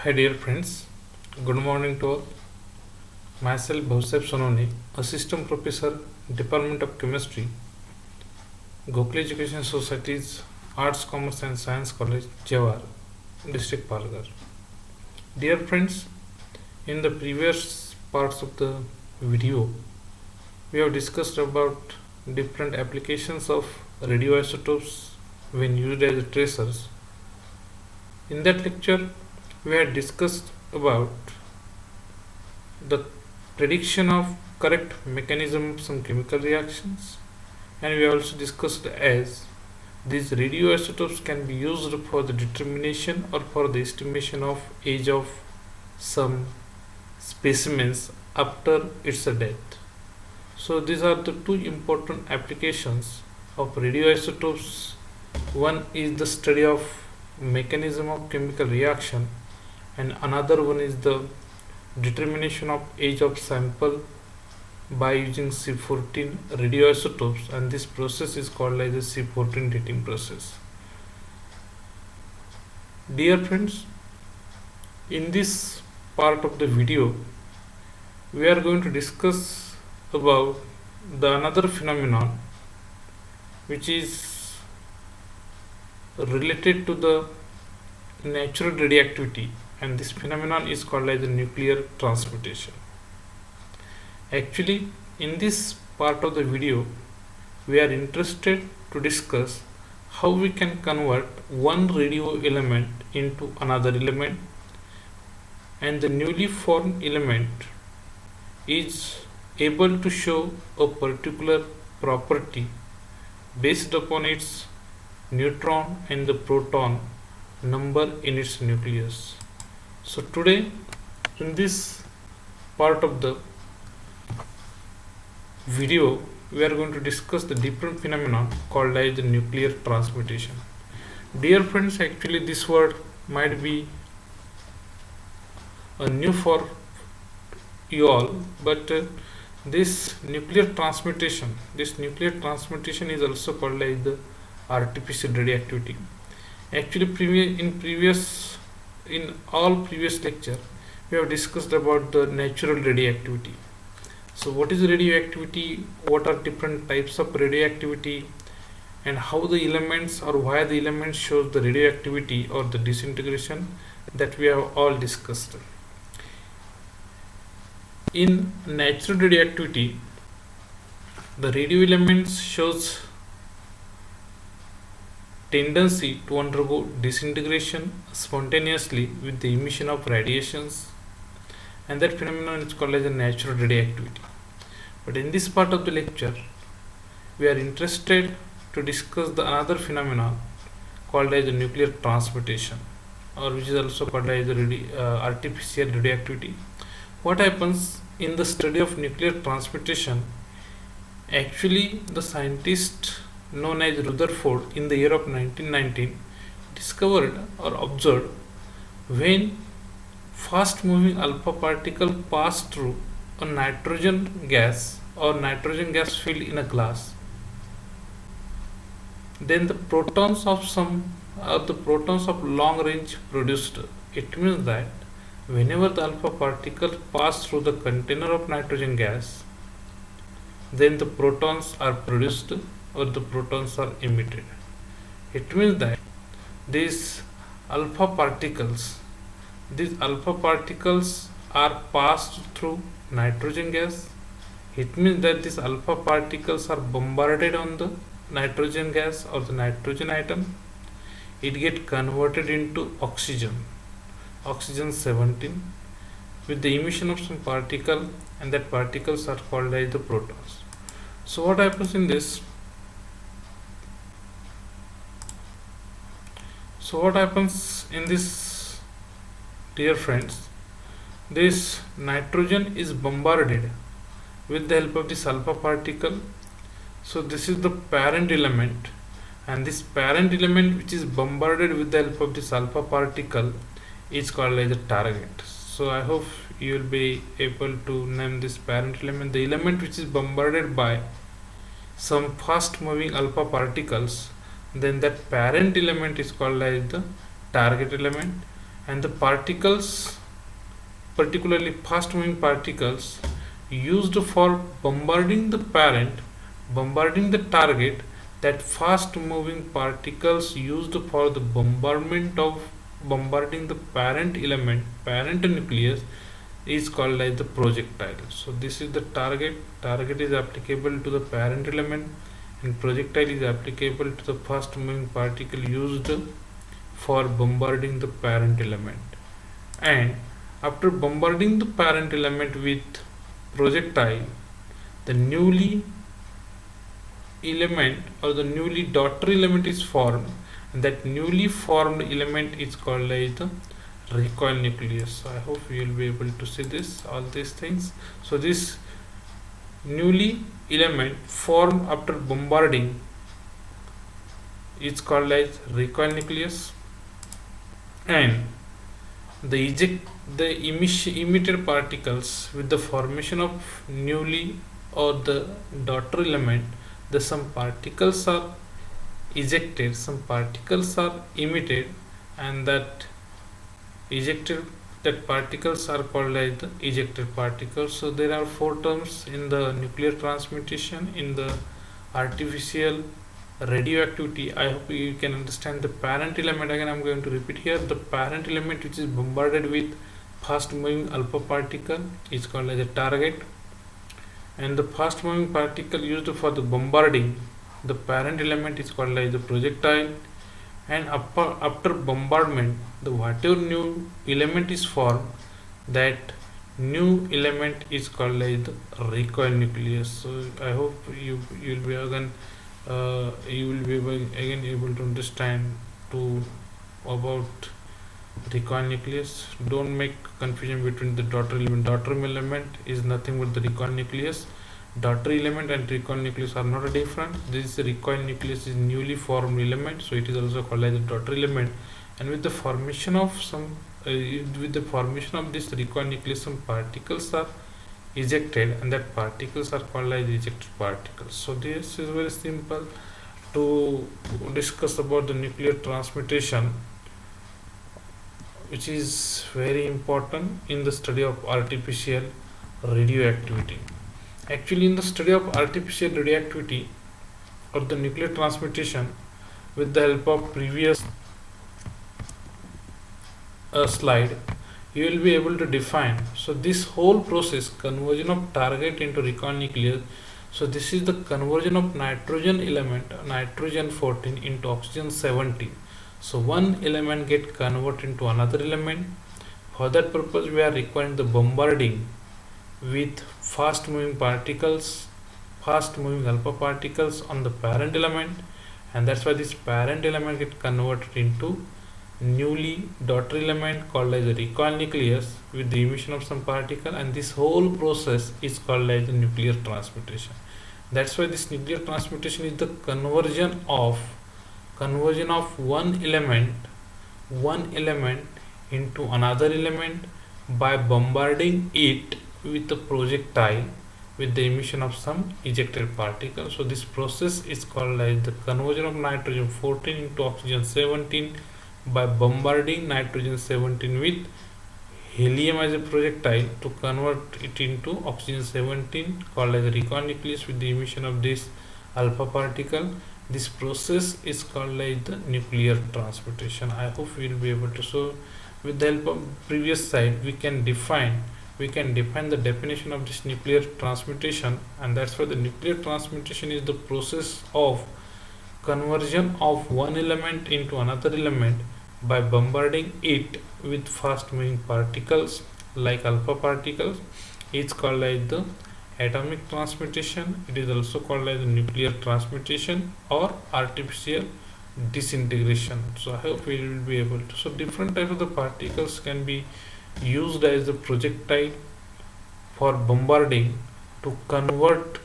Hi dear friends, good morning to all. Myself Bhausep Sononi, Assistant Professor, Department of Chemistry, Gokul Education Society's Arts, Commerce and Science College, Jawar, District Palghar. Dear friends, in the previous parts of the video, we have discussed about different applications of radioisotopes when used as tracers. In that lecture, we had discussed about the prediction of correct mechanism of some chemical reactions, and we also discussed as these radioisotopes can be used for the determination or for the estimation of age of some specimens after its death. So these are the two important applications of radioisotopes. One is the study of mechanism of chemical reaction, and another one is the determination of age of sample by using C14 radioisotopes, and this process is called as the C14 dating process. Dear friends, in this part of the video we are going to discuss about the another phenomenon which is related to the natural radioactivity, and this phenomenon is called as the nuclear transmutation. Actually, in this part of the video we are interested to discuss how we can convert one radio element into another element, and the newly formed element is able to show a particular property based upon its neutron and the proton number in its nucleus. So today in this part of the video we are going to discuss the different phenomenon called as the nuclear transmutation. Dear friends, actually this word might be new for you all, but this nuclear transmutation is also called as the artificial radioactivity. Actually in all previous lecture we have discussed about the natural radioactivity. So what is radioactivity, what are different types of radioactivity, and how the elements or why the elements shows the radioactivity or the disintegration, that we have all discussed. In natural radioactivity, the radio elements shows tendency to undergo disintegration spontaneously with the emission of radiations, and that phenomenon is called as a natural radioactivity. But in this part of the lecture we are interested to discuss the another phenomenon called as the nuclear transmutation, or which is also called as the artificial radioactivity. What happens in the study of nuclear transmutation? Actually, the scientist known as Rutherford in the year of 1919 discovered or observed when fast moving alpha particle pass through a nitrogen gas or nitrogen gas filled in a glass, then the protons of long range produced. It means that whenever the alpha particle pass through the container of nitrogen gas, then the protons are produced or the protons are emitted. It means that these alpha particles are passed through nitrogen gas. It means that these alpha particles are bombarded on the nitrogen gas or the nitrogen atom. It get converted into oxygen 17, with the emission of some particle, and that particles are called as the protons. So what happens in this? Dear friends, this nitrogen is bombarded with the help of this alpha particle. So this is the parent element, and this parent element which is bombarded with the help of this alpha particle is called as the target. So I hope you will be able to name this parent element, the element which is bombarded by some fast moving alpha particles. Then that parent element is called as the target element, and the particles, particularly fast moving particles, used for bombarding the target, that fast moving particles used for the bombarding the parent nucleus, is called as the projectile. So this is the target is applicable to the parent element, and projectile is applicable to the fast moving particle used for bombarding the parent element. And after bombarding the parent element with projectile, the newly element or the newly daughter element is formed, and that newly formed element is called as the recoil nucleus. So I hope you will be able to see all these things. So this newly element formed after bombarding is called as recoil nucleus, and the emitted particles with the formation of newly or the daughter element, some particles are ejected, some particles are emitted, and that particles are called as the ejected particles. So there are four terms in the nuclear transmutation. In the artificial radioactivity, I hope you can understand the parent element. Again, I'm going to repeat here. The parent element which is bombarded with fast moving alpha particle is called as a target, and the fast moving particle used for the bombarding the parent element is called as the projectile. And after bombardment, the whatever new element is formed, that new element is called as the recoil nucleus. So I hope you will be again able to understand about recoil nucleus. Don't make confusion between the daughter element. Daughter element is nothing but the recoil nucleus. Daughter element and recoil nucleus are not different. This recoil nucleus is newly formed element, so it is also called as a daughter element. And with the formation of this recoil nucleus, some particles are ejected, and that particles are called as ejected particles. So this is very simple to discuss about the nuclear transmutation, which is very important in the study of artificial radioactivity. Actually, in the study of artificial radioactivity or the nuclear transmutation, with the help of previous slide, you will be able to define. So this whole process, conversion of target into recoil nucleus, so this is the conversion of nitrogen element, nitrogen 14 into oxygen 17. So one element get converted into another element. For that purpose, we are requiring the bombarding with fast moving particles, fast moving alpha particles on the parent element, and that's why this parent element get converted into newly daughter element called as the recoil nucleus with the emission of some particle, and this whole process is called as the nuclear transmutation. That's why this nuclear transmutation is the conversion of one element into another element by bombarding it with the projectile with the emission of some ejected particle. So this process is called as the conversion of nitrogen 14 into oxygen 17 by bombarding nitrogen 17 with helium as a projectile to convert it into oxygen 17 called as a recoil nucleus with the emission of this alpha particle. This process is called as the nuclear transmutation. I hope we will be able to. So with the help of previous slide, we can define the definition of this nuclear transmutation, and that's why the nuclear transmutation is the process of conversion of one element into another element by bombarding it with fast moving particles like alpha particles. It's called as the atomic transmutation. It is also called as the nuclear transmutation or artificial disintegration. So I hope we will be able to. So different types of the particles can be used as the projectile for bombarding to convert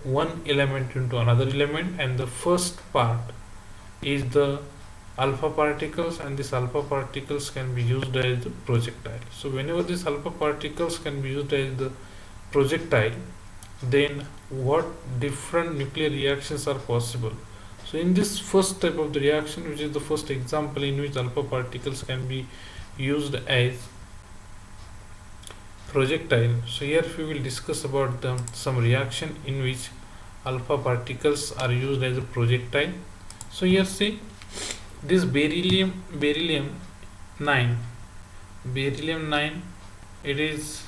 one element into another element, and the first part is the alpha particles, and these alpha particles can be used as the projectile. So whenever these alpha particles can be used as the projectile, then what different nuclear reactions are possible? So in this first type of the reaction, which is the first example in which alpha particles can be used as projectile. So here we will discuss about some reaction in which alpha particles are used as a projectile. So here see this beryllium 9, it is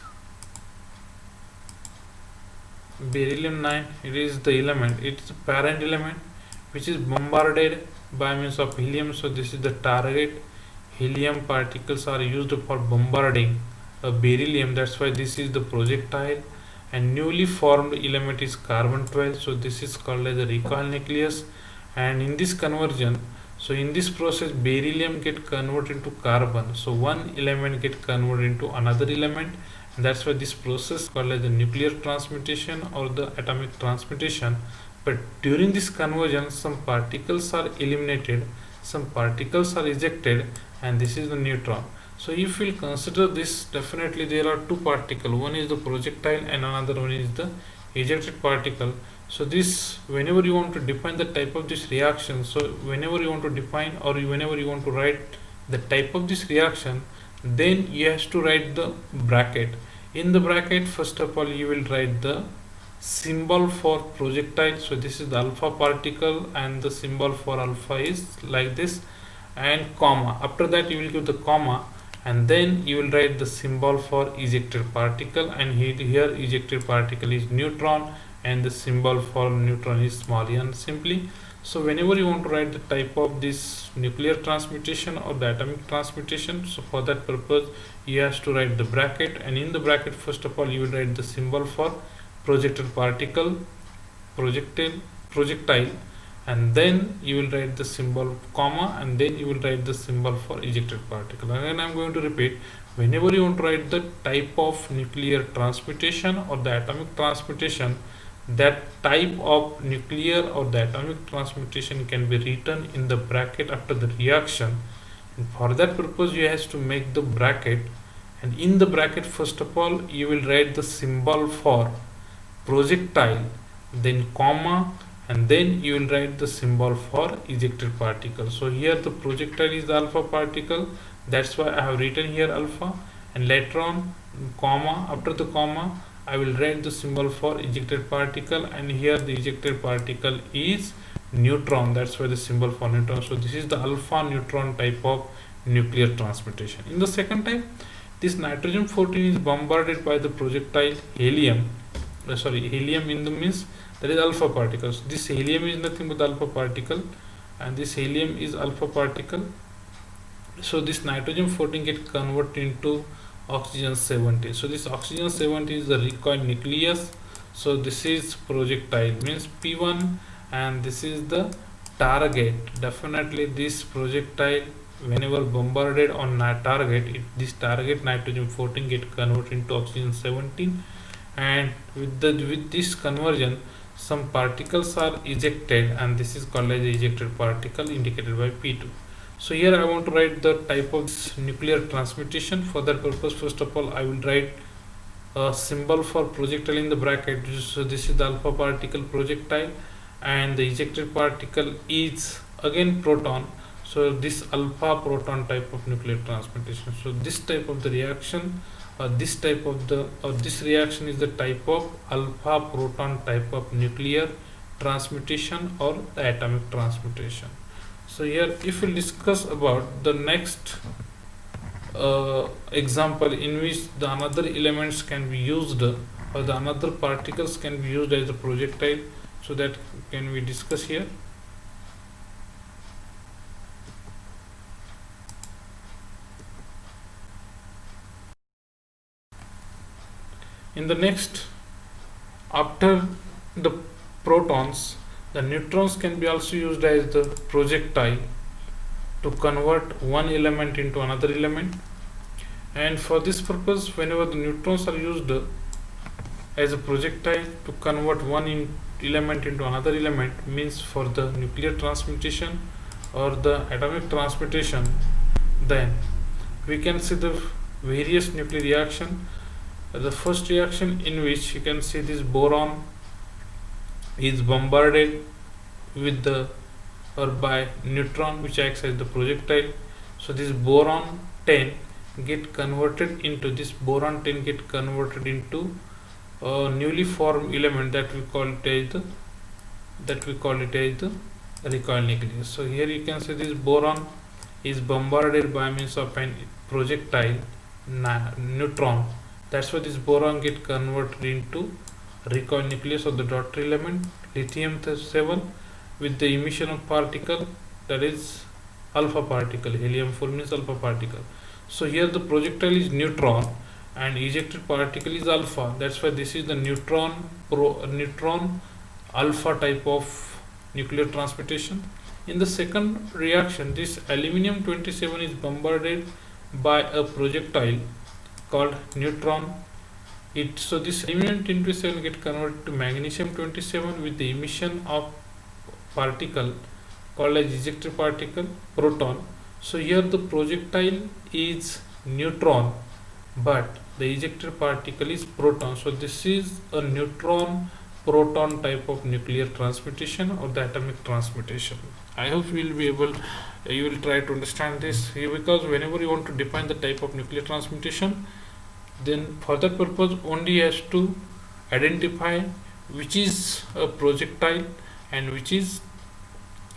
beryllium 9, it is the element, it's a parent element which is bombarded by means of helium. So this is the target. Helium particles are used for bombarding a beryllium, that's why this is the projectile. And newly formed element is carbon 12, so this is called as a recoil nucleus. And in this conversion, so in this process beryllium get converted into carbon, so one element get converted into another element, and that's why this process called as the nuclear transmutation or the atomic transmutation. But during this conversion some particles are eliminated, some particles are ejected, and this is the neutron. So if we consider this, definitely there are two particles, one is the projectile and another one is the ejected particle. So this, whenever you want to define the type of this reaction, so whenever you want to define or whenever you want to write the type of this reaction, then you have to write the bracket. In the bracket, first of all you will write the symbol for projectile. So this is the alpha particle and the symbol for alpha is like this, and comma. After that you will give the comma, and then you will write the symbol for ejected particle, and here ejected particle is neutron and the symbol for neutron is small n simply. So whenever you want to write the type of this nuclear transmutation or the atomic transmutation, so for that purpose you have to write the bracket, and in the bracket first of all you will write the symbol for projected particle, projectile, and then you will write the symbol comma, and then you will write the symbol for ejected particle. Again I am going to repeat, whenever you want to write the type of nuclear transmutation or the atomic transmutation, that type of nuclear or the atomic transmutation can be written in the bracket after the reaction. And for that purpose you have to make the bracket, and in the bracket first of all you will write the symbol for projectile, then comma, and then you will write the symbol for ejected particle. So here the projectile is the alpha particle, that's why I have written here alpha, and later on comma, after the comma I will write the symbol for ejected particle, and here the ejected particle is neutron, that's why the symbol for neutron. So this is the alpha neutron type of nuclear transmutation. In the second type, this nitrogen 14 is bombarded by the projectile helium, helium in the means that is alpha particles. This helium is nothing but alpha particle, and this helium is alpha particle. So this nitrogen 14 get converted into oxygen 17. So this oxygen 17 is the recoil nucleus. So this is projectile means P1, and this is the target. Definitely this projectile whenever bombarded on target, this target nitrogen 14 get converted into oxygen 17, and with this conversion some particles are ejected, and this is called as ejected particle indicated by P2. So here I want to write the type of nuclear transmutation. For that purpose first of all I will write a symbol for projectile in the bracket. So this is the alpha particle projectile, and the ejected particle is again proton. So this alpha proton type of nuclear transmutation. So this type of the reaction, this reaction is the type of alpha proton type of nuclear transmutation or the atomic transmutation. So here if we discuss about the next example in which the another elements can be used or the another particles can be used as a projectile, so that can we discuss here. In the next, after the protons, the neutrons can be also used as the projectile to convert one element into another element. And for this purpose, whenever the neutrons are used as a projectile to convert one element into another element, means for the nuclear transmutation or the atomic transmutation, then we can see the various nuclear reaction. The first reaction in which you can see this boron is bombarded with the or by neutron which acts as the projectile. So this boron 10 get converted into a newly formed element that we call it as the recoil nucleus. So here you can see this boron is bombarded by means of an projectile neutron. That's why this boron get converted into recoil nucleus of the daughter element lithium 7 with the emission of particle, that is alpha particle. Helium 4 means alpha particle. So here the projectile is neutron and ejected particle is alpha. That's why this is the neutron alpha type of nuclear transmutation. In the second reaction, this aluminum 27 is bombarded by a projectile called neutron. So this aluminum 27 get converted to magnesium 27 with the emission of particle called as ejected particle, proton. So here the projectile is neutron but the ejected particle is proton. So this is a neutron proton type of nuclear transmutation or the atomic transmutation. I hope you will try to understand this here, because whenever you want to define the type of nuclear transmutation, then for that purpose only has to identify which is a projectile and which is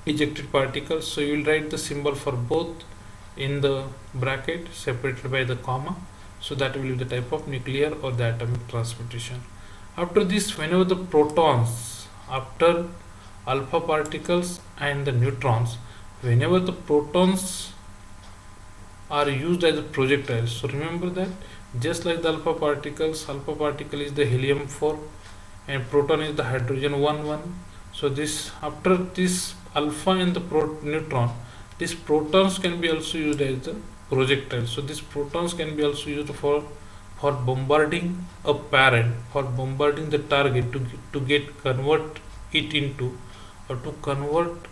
ejected particle. So you will write the symbol for both in the bracket separated by the comma. So that will be the type of nuclear or the atomic transmutation. After this, whenever the protons, after alpha particles and the neutrons, whenever the protons are used as a projectile, so remember that just like the alpha particle is the helium 4 and proton is the hydrogen 1 So this, after this alpha and the neutron, these protons can be also used as the projectile. So these protons can be also used for bombarding a parent, for bombarding the target to convert it into, or to convert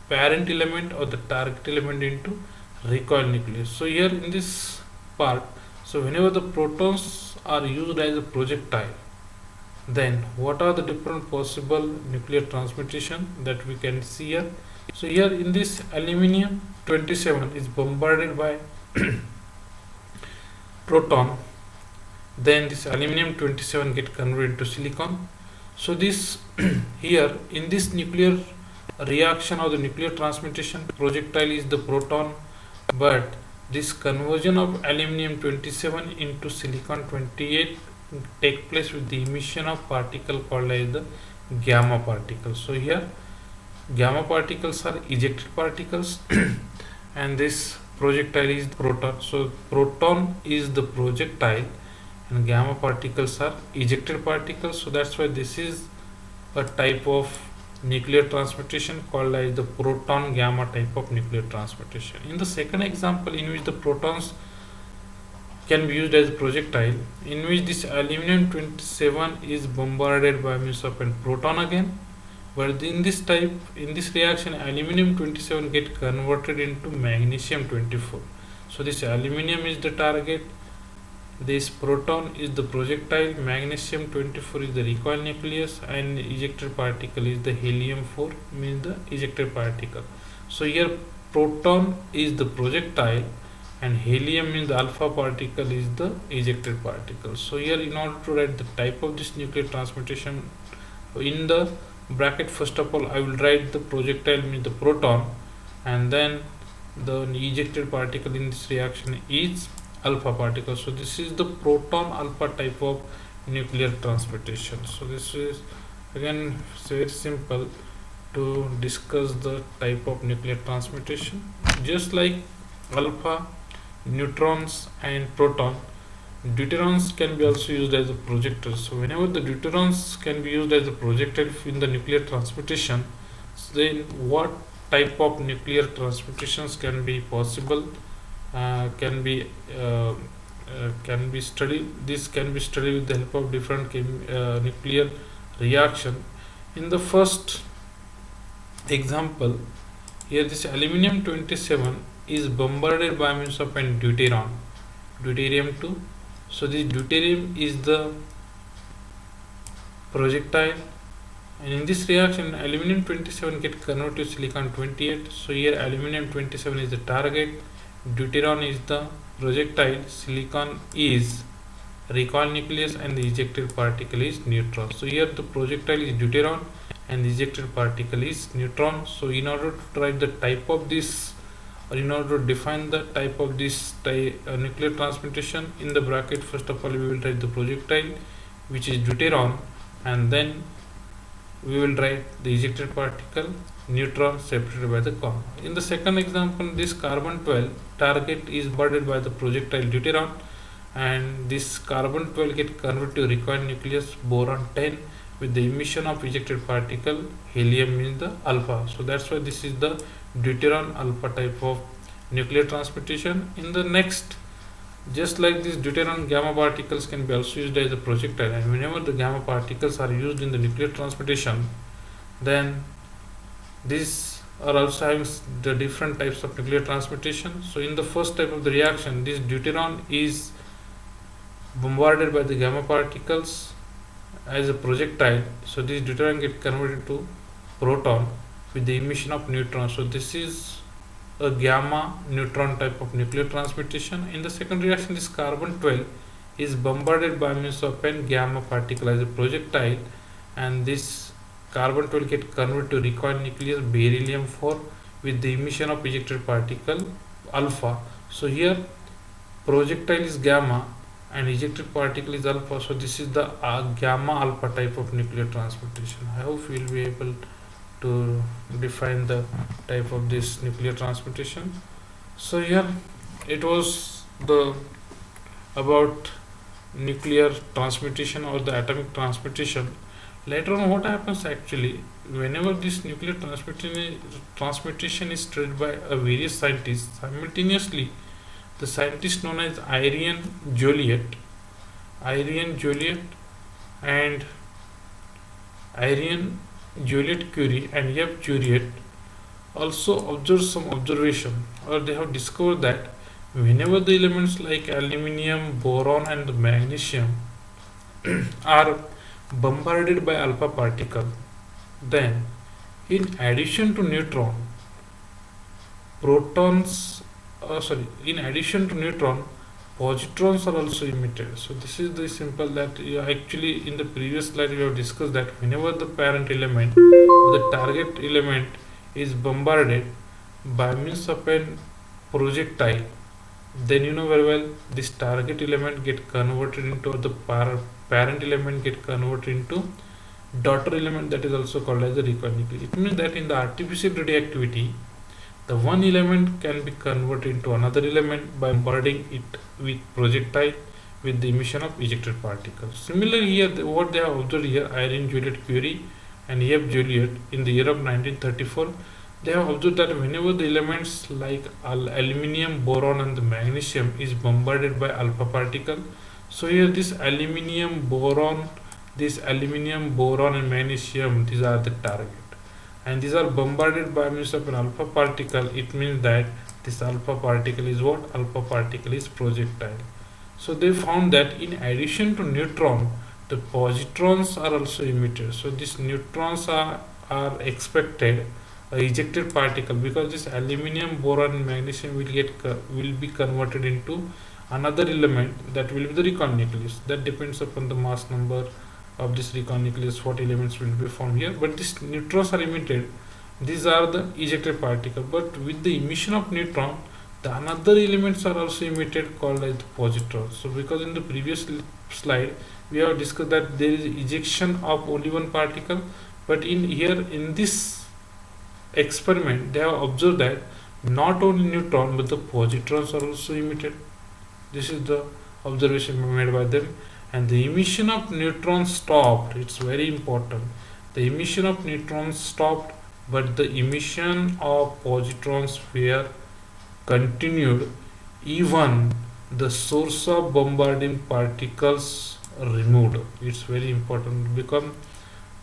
parent element or the target element into recoil nucleus. So here in this part, so whenever the protons are used as a projectile, then what are the different possible nuclear transmutation that we can see here? So here in this aluminum 27 is bombarded by proton, then this aluminum 27 get converted to silicon. So this here in this nuclear reaction or the nuclear transmutation, projectile is the proton, but this conversion of aluminum 27 into silicon 28 take place with the emission of particle called as the gamma particles. So here gamma particles are ejected particles and this projectile is proton. So proton is the projectile and gamma particles are ejected particles. So that's why this is a type of nuclear transmutation called as the proton gamma type of nuclear transmutation. In the second example, in which the protons can be used as a projectile, in which this aluminum 27 is bombarded by means of a proton again, but in this reaction aluminum 27 get converted into magnesium 24. So this aluminum is the target, this proton is the projectile, magnesium 24 is the recoil nucleus, and ejected particle is the helium 4 means the ejected particle. So here proton is the projectile and helium means the alpha particle is the ejected particle. So here in order to write the type of this nuclear transmutation, in the bracket first of all I will write the projectile means the proton, and then the ejected particle in this reaction is alpha particle. So this is the proton alpha type of nuclear transmutation. So this is again very simple to discuss the type of nuclear transmutation. Just like alpha, neutrons and proton, deuterons can be also used as a projector. So whenever the deuterons can be used as a projectile in the nuclear transmutation, so then what type of nuclear transmutations can be possible, can be studied. This can be studied with the help of different nuclear reaction. In the first example, here this aluminum 27 is bombarded by means of an deuterium 2. So this deuterium is the projectile And in this reaction, aluminum 27 get converted to silicon 28. So here aluminum 27 is the target, deuteron is the projectile, silicon is recoil nucleus, and the ejected particle is neutron. So here the projectile is deuteron and the ejected particle is neutron. So in order to write the type of this, or in order to define the type of this nuclear transmutation, in the bracket first of all we will write the projectile, which is deuteron, and then we will write the ejected particle neutron separated by the comma. In the second example, this carbon 12 target is bombarded by the projectile deuteron, and this carbon 12 get converted to recoil nucleus boron 10 with the emission of ejected particle helium means the alpha. So that's why this is the deuteron alpha type of nuclear transmutation. In the next, just like this deuteron gamma particles can be also used as a projectile, and whenever the gamma particles are used in the nuclear transmutation, then these are also having the different types of nuclear transmutation. So in the first type of the reaction, this deuteron is bombarded by the gamma particles as a projectile. So this deuteron get converted to proton with the emission of neutron. So this is a gamma neutron type of nuclear transmutation. In the second reaction, this carbon 12 is bombarded by means of an gamma particle as a projectile, and this carbon 12 get converted to recoil nucleus beryllium 4 with the emission of ejected particle alpha. So here projectile is gamma and ejected particle is alpha. So this is the gamma alpha type of nuclear transmutation. I hope we will be able to define the type of this nuclear transmutation. So here it was the about nuclear transmutation or the atomic transmutation. Later on, what happens actually whenever this nuclear transmutation is studied by a various scientists simultaneously, the scientist known as Irene Joliot and Irene Joliot Curie and F. Joliot also observed some observation, or they have discovered that whenever the elements like aluminium, boron, and the magnesium are bombarded by alpha particle, then in addition to neutron, in addition to neutron, positrons are also emitted. So this is the simple that actually in the previous slide we have discussed that whenever the parent element or the target element is bombarded by means of a projectile, then you know very well this target element get converted into the parent element get converted into daughter element, that is also called as the recoil nucleus. It means that in the artificial radioactivity, the one element can be converted into another element by bombarding it with projectile with the emission of ejected particles. Similarly, here what they have observed here, Irene Joliot Curie and F. Joliot in the year of 1934, they have observed that whenever the elements like aluminium, boron, and the magnesium is bombarded by alpha particle, so here this aluminium, boron, and magnesium, these are the target, and these are bombarded by means of an alpha particle. It means that this alpha particle is what? Alpha particle is projectile. So they found that in addition to neutron, the positrons are also emitted. So these neutrons are expected ejected particle, because this aluminium, boron, and magnesium will be converted into another element that will be the recoil nucleus. That depends upon the mass number of this recoil nucleus, what elements will be formed here. But these neutrons are emitted, these are the ejected particle. But with the emission of neutron, the another elements are also emitted called as the positrons. So because in the previous slide we have discussed that there is ejection of only one particle, but in this experiment they have observed that not only neutron but the positrons are also emitted. This is the observation made by them, and the emission of neutrons stopped. It's very important. The emission of neutrons stopped, but the emission of positrons were continued, even the source of bombarding particles removed. It's very important because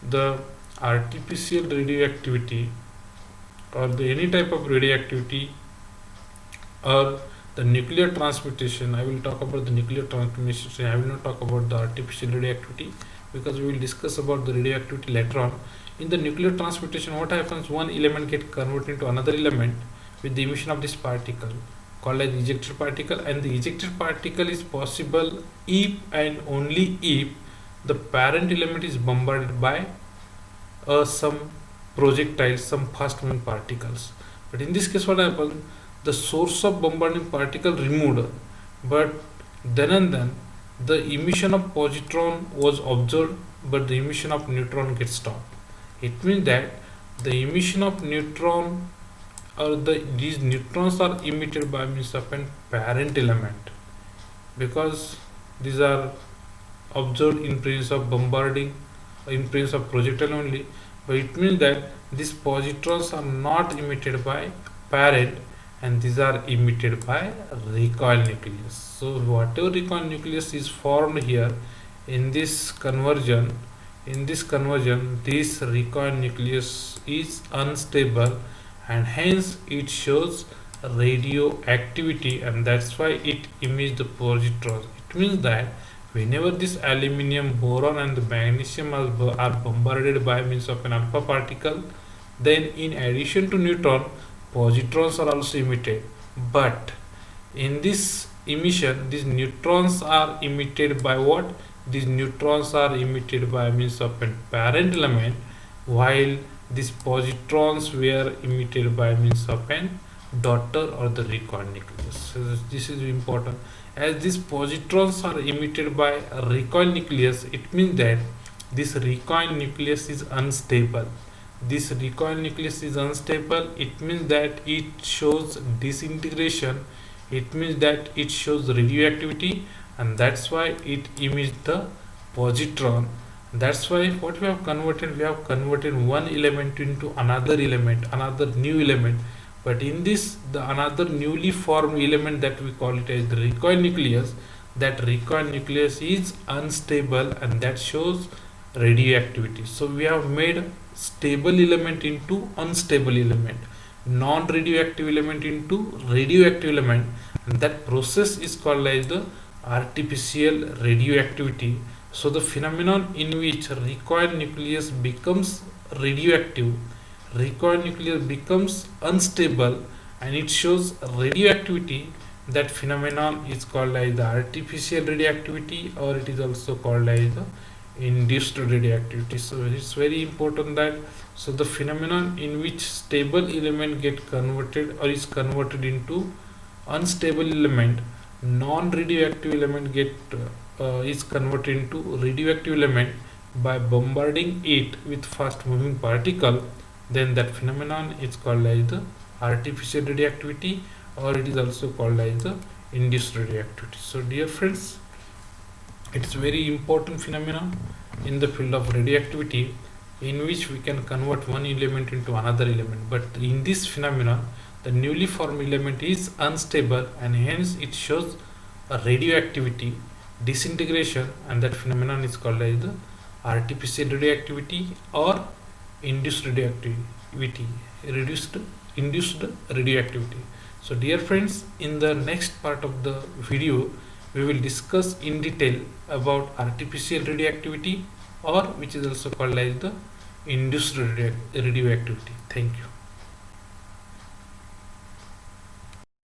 the artificial radioactivity or any type of radioactivity or the nuclear transmutation, I will talk about the nuclear transmutation, I will not talk about the artificial radioactivity, because we will discuss about the radioactivity later on. In the nuclear transmutation, what happens? One element get converted into another element with the emission of this particle called as ejected particle, and the ejected particle is possible if and only if the parent element is bombarded by some projectiles, some fast moving particles. But in this case, what happens? The source of bombarding particle removed, but then and then the emission of positron was observed, but the emission of neutron gets stopped. It means that the emission of neutron or these neutrons are emitted by means of a parent element, because these are observed in presence of bombarding, in presence of projectile only. But it means that these positrons are not emitted by parent, and these are emitted by recoil nucleus. So whatever recoil nucleus is formed here in this conversion, this recoil nucleus is unstable, and hence it shows radioactivity, and that's why it emits the positrons. It means that whenever this aluminium, boron and the magnesium are bombarded by means of an alpha particle, then in addition to neutron, positrons are also emitted. But in this emission, these neutrons are emitted by what? These neutrons are emitted by means of a parent element, while these positrons were emitted by means of an daughter or the recoil nucleus. So this is important. As these positrons are emitted by a recoil nucleus, it means that this recoil nucleus is unstable. This recoil nucleus is unstable. It means that it shows disintegration. It means that it shows radioactivity, and that's why it emits the positron. That's why what we have converted one element into another element, another new element. But in this, the another newly formed element that we call it as the recoil nucleus, that recoil nucleus is unstable, and that shows radioactivity. So we have made stable element into unstable element, non-radioactive element into radioactive element, and that process is called as the artificial radioactivity. So the phenomenon in which recoil nucleus becomes radioactive, recoil nucleus becomes unstable, and it shows radioactivity, that phenomenon is called as the artificial radioactivity, or it is also called as the induced radioactivity. So it's very important that, so the phenomenon in which stable element get converted or is converted into unstable element, non-radioactive element get is converted into radioactive element by bombarding it with fast moving particle, then that phenomenon is called as the artificial radioactivity, or it is also called as the induced radioactivity. So dear friends, it's very important phenomenon in the field of radioactivity, in which we can convert one element into another element. But in this phenomenon, the newly formed element is unstable, and hence it shows a radioactivity, disintegration, and that phenomenon is called as the artificial radioactivity or induced radioactivity, induced radioactivity. So dear friends, in the next part of the video, we will discuss in detail about artificial radioactivity, or which is also called as the induced radioactivity. Thank you.